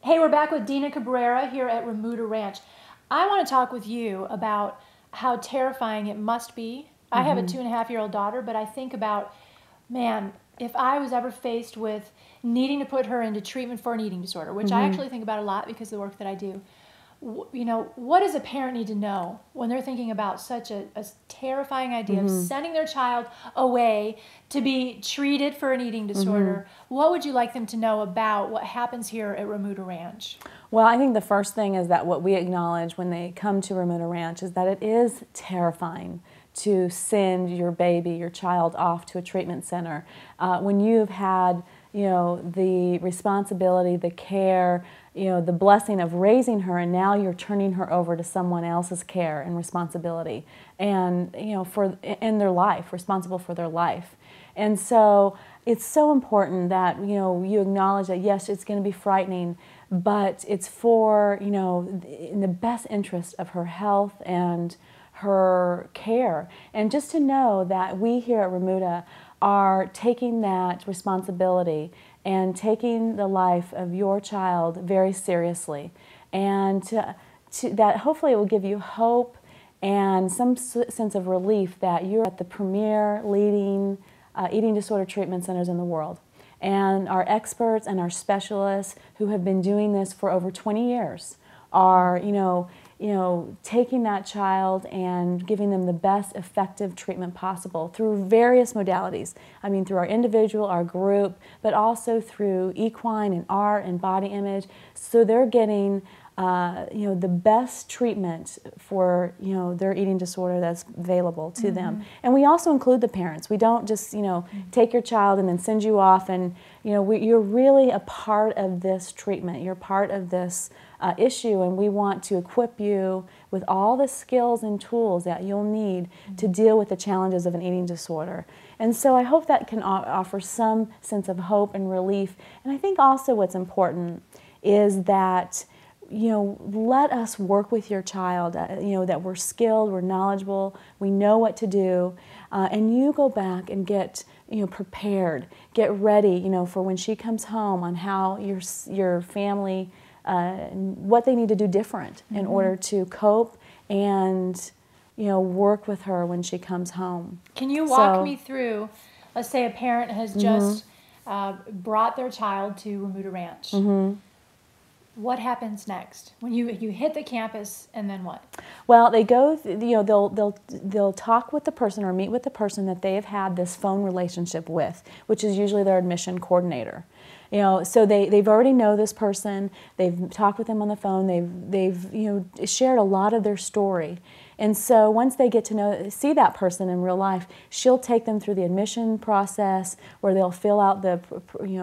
Hey, we're back with Dina Cabrera here at Remuda Ranch. I want to talk with you about how terrifying it must be. I have a 2.5-year-old daughter, but I think about, man, if I was ever faced with needing to put her into treatment for an eating disorder, which I actually think about a lot because of the work that I do. What does a parent need to know when they're thinking about such a terrifying idea of sending their child away to be treated for an eating disorder? What would you like them to know about what happens here at Remuda Ranch? Well, I think the first thing is that what we acknowledge when they come to Remuda Ranch is that it is terrifying to send your baby, your child, off to a treatment center. When you've had, the responsibility, the care, the blessing of raising her, and now you're turning her over to someone else's care and responsibility, and in their life, responsible for their life. And so it's so important that you acknowledge that yes, it's going to be frightening, but it's for in the best interest of her health and her care. And just to know that we here at Remuda are taking that responsibility and taking the life of your child very seriously, and that hopefully it will give you hope and some sense of relief that you're at the premier leading eating disorder treatment centers in the world. And our experts and our specialists who have been doing this for over 20 years are, taking that child and giving them the best effective treatment possible through various modalities. I mean, through our individual, our group, but also through equine and art and body image. So they're getting the best treatment for their eating disorder that's available to them. And we also include the parents. We don't just take your child and then send you off, and you're really a part of this treatment. You're part of this issue, and we want to equip you with all the skills and tools that you'll need to deal with the challenges of an eating disorder. And so I hope that can offer some sense of hope and relief. And I think also what's important is that let us work with your child, that we're skilled, we're knowledgeable, we know what to do, and you go back and get prepared, get ready, for when she comes home, on how your family, what they need to do different in order to cope and work with her when she comes home. Can you walk me through, let's say a parent has just brought their child to Remuda Ranch. What happens next when you hit the campus, and then what? Well, they go. They'll talk with the person or meet with the person that they have had this phone relationship with, which is usually their admission coordinator. So they've already know this person. They've talked with them on the phone. They've shared a lot of their story. And so once they get to see that person in real life, she'll take them through the admission process where they'll fill out the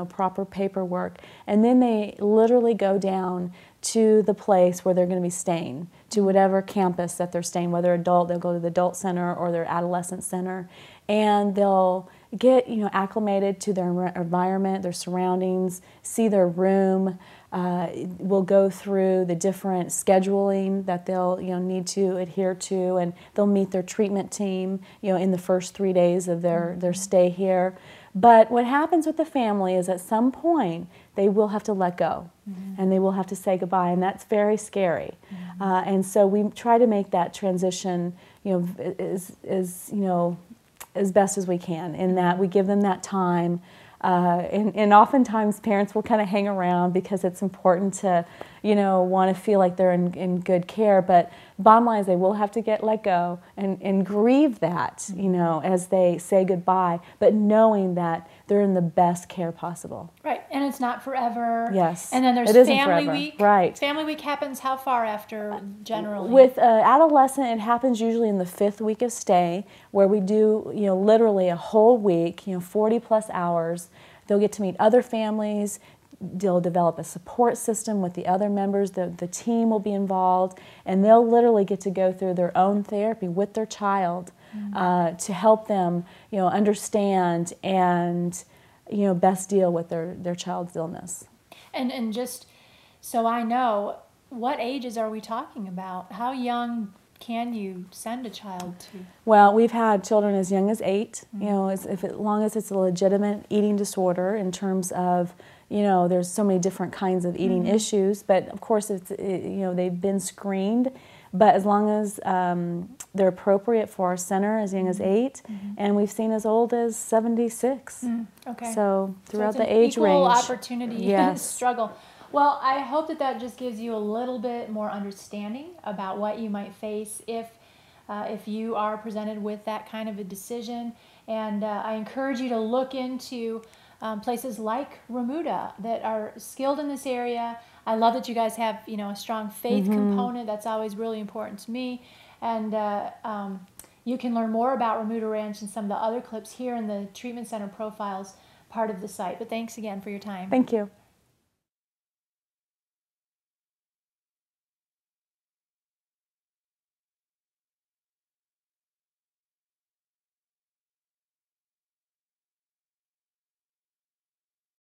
proper paperwork, and then they literally go down to the place where they're going to be staying, to whatever campus that they're staying. Whether adult, they'll go to the adult center or their adolescent center, and they'll get acclimated to their environment, their surroundings, see their room. We'll go through the different scheduling that they'll need to adhere to, and they'll meet their treatment team in the first 3 days of their stay here. But what happens with the family is at some point they will have to let go, and they will have to say goodbye, and that's very scary. And so we try to make that transition as best as we can, in that we give them that time. And oftentimes parents will kind of hang around because it's important to, want to feel like they're in good care. But bottom line is they will have to let go and grieve that, as they say goodbye, but knowing that they're in the best care possible. Right, and it's not forever. Yes, and then there's Family Week. Right. Family Week happens how far after generally? With adolescent, it happens usually in the 5th week of stay, where we do, literally a whole week, 40 plus hours. They'll get to meet other families. They'll develop a support system with the other members. The team will be involved, and they'll literally get to go through their own therapy with their child to help them, understand and, best deal with their child's illness. And just so I know, what ages are we talking about? How young can you send a child to? Well, we've had children as young as 8, as long as it's a legitimate eating disorder in terms of, there's so many different kinds of eating issues, but of course they've been screened. But as long as they're appropriate for our center, as young as 8, and we've seen as old as 76. Okay. So throughout it's the age equal range. Opportunity Yes. struggle. Well, I hope that just gives you a little bit more understanding about what you might face if you are presented with that kind of a decision. And I encourage you to look into places like Remuda that are skilled in this area. I love that you guys have, a strong faith component. That's always really important to me. And you can learn more about Remuda Ranch and some of the other clips here in the Treatment Center Profiles part of the site. But thanks again for your time. Thank you.